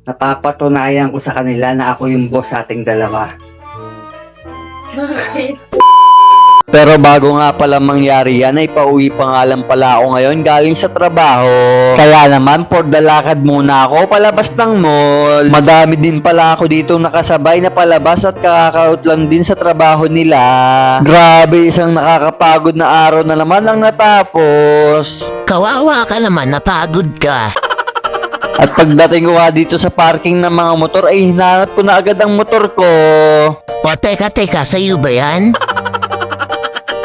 napapatunayan ko sa kanila na ako yung boss sa ating dalawa. Bakit? Pero bago nga pala mangyari yan ay pauwi pa nga lang pala ako ngayon galing sa trabaho. Kaya naman for the lakad muna ako palabas ng mall. Madami din pala ako dito nakasabay na palabas at kakakaut lang din sa trabaho nila. Grabe, isang nakakapagod na araw na naman ang natapos. Kawawa ka naman, napagod ka. At pagdating ko nga dito sa parking ng mga motor ay hinanap ko na agad ang motor ko. O teka, sa'yo ba yan?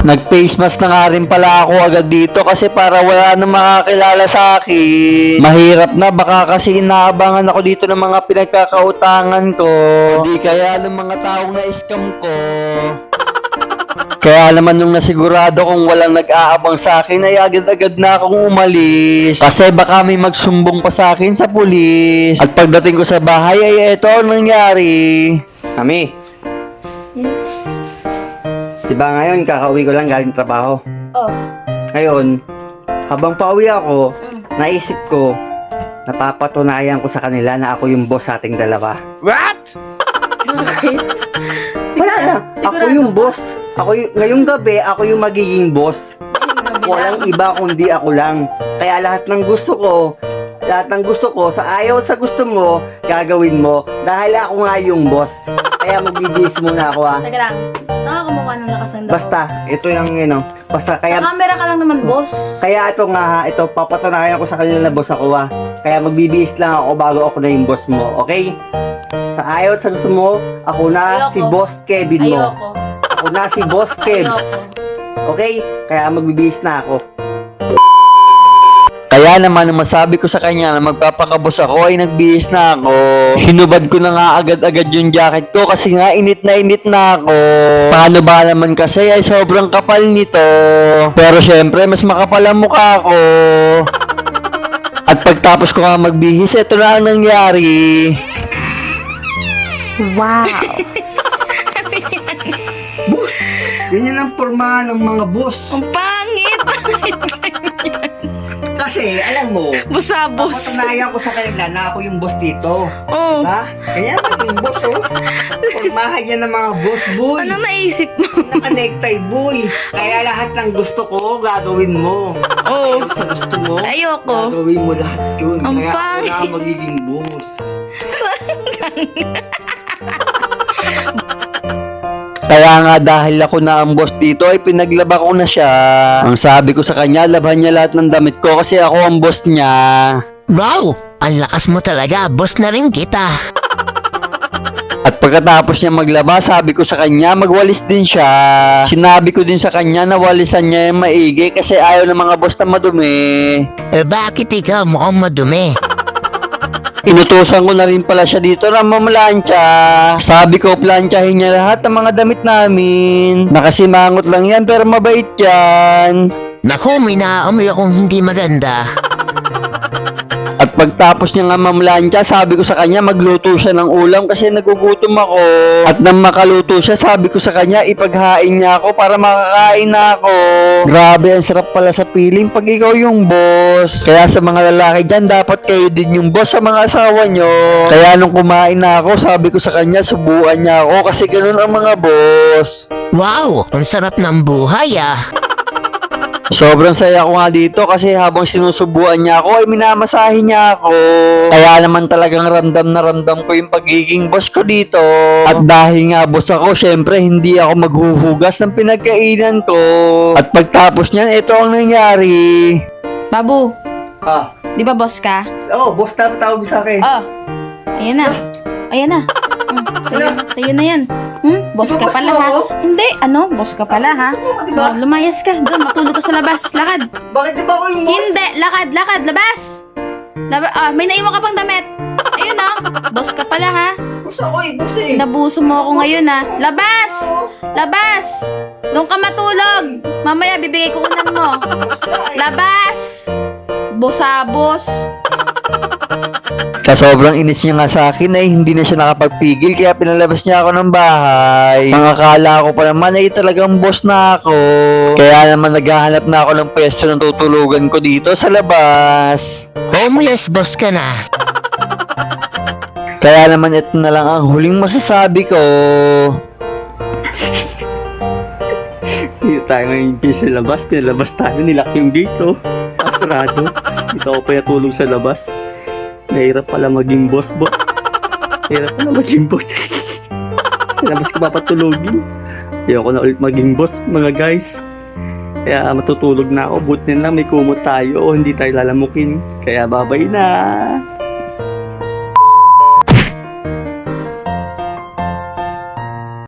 Nag-face mask na nga rin pala ako agad dito kasi para wala na makakilala sa akin. Mahirap na, baka kasi inaabangan ako dito ng mga pinagkakautangan ko. Di kaya ng mga taong na-scam ko. Kaya naman nung nasigurado kung walang nag-aabang sa akin ay agad-agad na akong umalis. Kasi baka may magsumbong pa sa akin sa pulis. At pagdating ko sa bahay ay eto ang nangyari. Mami, Yes. diba ngayon kakauwi ko lang galing trabaho. Oh. Ngayon, habang pauwi ako, naisip ko, napapatunayan ko sa kanila na ako yung boss sa ating dalawa. Bakit? Wala na, ako yung boss. Ngayong gabi, ako yung magiging boss. Walang iba kundi ako lang. Kaya lahat ng gusto ko, sa ayaw at sa gusto mo, gagawin mo. Dahil ako nga yung boss. Kaya magbibihis muna ako ha. Teka lang. Saan ka kumukuha ng lakas ng loob? Basta, ito yung basta Sa kaya, camera ka lang naman, boss. kaya ito nga ha, ito papatunayan ko sa kanila na boss ako ha. Kaya magbibihis lang ako bago ako na yung boss mo, okay? Sa ayaw at sa gusto mo, ako na Ayoko. si Boss Kevin mo. Ayoko. Ako na si Boss Kevs. Okay? Kaya magbibihis na ako. Kaya naman ang masabi ko sa kanya na magpapakabos ako ay nagbihis na ako. Hinubad ko na nga agad-agad yung jacket ko kasi nga init na ako. Paano ba naman kasi ay sobrang kapal nito. Pero syempre mas makapal ang mukha ko. At pagtapos ko nga magbihis, ito na ang nangyari. Wow. Ganyan ang pormahan ng mga boss. Ang pangit. Kasi, alam mo, Busabos. papatunayan ko sa kanila na ako yung boss dito. Oh. Ha? Kanya ba yung boss, oh? Pormahan yan ng mga boss, boy. Anong naisip mo? Naka-necktie, boy. Kaya lahat ng gusto ko, gagawin mo. Oh. Sa gusto mo, Ayoko. gagawin mo lahat yun. Ang Kaya ako pangit. na ang magiging boss. Kaya nga dahil ako na ang boss dito ay pinaglaba ko na siya. Ang sabi ko sa kanya, laban niya lahat ng damit ko kasi ako ang boss niya. Wow! Ang lakas mo talaga, boss na rin kita. At pagkatapos niya maglaba, sabi ko sa kanya, magwalis din siya. Sinabi ko din sa kanya na walisan niya yung maigi kasi ayaw ng mga boss na madumi. Eh bakit ikaw mukhang madumi? Inutusan ko na rin pala siya dito na mamalansya. Sabi ko, plansyahin niya lahat ng mga damit namin. Nakasimangot lang yan pero mabait yan. Naku, may naaamoy akong hindi maganda. At pagtapos niya nga mamlansya, sabi ko sa kanya magluto siya ng ulam kasi nagugutom ako. At nang makaluto siya, sabi ko sa kanya ipaghain niya ako para makakain na ako. Grabe, ang sarap pala sa feeling pag ikaw yung boss. Kaya sa mga lalaki dyan, dapat kayo din yung boss sa mga asawa nyo. Kaya nung kumain na ako, sabi ko sa kanya subuan niya ako kasi ganun ang mga boss. Wow! Ang sarap ng buhay ah. Sobrang saya ko nga dito kasi habang sinusubuan niya ako ay minamasahe niya ako. Kaya naman talagang ramdam na ramdam ko yung pagiging boss ko dito. At dahil nga boss ako, syempre hindi ako maghuhugas ng pinagkainan ko. At pagtapos niyan, ito ang nangyari. Babu, Ah, di ba boss ka? boss na tawag sa akin. Oh. Ayan na. Ayan na. Sa'yo na yan. Boss ka pala ha. Hindi, boss ka pala ha. Diba? Lumayas ka. Doon, matulog ka sa labas. Lakad. Bakit di ba ako yung boss? Hindi, lakad, labas. May naiwan ka pang damit. Ayun boss ka pala ha. Boss ako boss eh. Nabuso mo ako ngayon ha. Labas. Doon ka matulog. Mamaya bibigay ko unan mo. Labas. Bosabos. Sa sobrang inis niya nga sa akin ay hindi na siya nakapagpigil kaya pinalabas niya ako ng bahay. Ang akala ko pa naman ay talagang boss na ako. Kaya naman naghahanap na ako ng pwesto ng tutulugan ko dito sa labas. Homeless boss ka na. Kaya naman ito na lang ang huling masasabi ko. Dito tayo ngayon sa labas. Pinalabas tayo. Nilak yung gate, oh. Sarado. Dito ako pa tulog sa labas. Nahirap pala maging boss. Nahirap pala maging boss. Sa labas ko papatulogin. Ayoko na ulit maging boss, mga guys. Kaya matutulog na ako. Buti na lang may kumot tayo o hindi tayo lalamukin. Kaya babay na.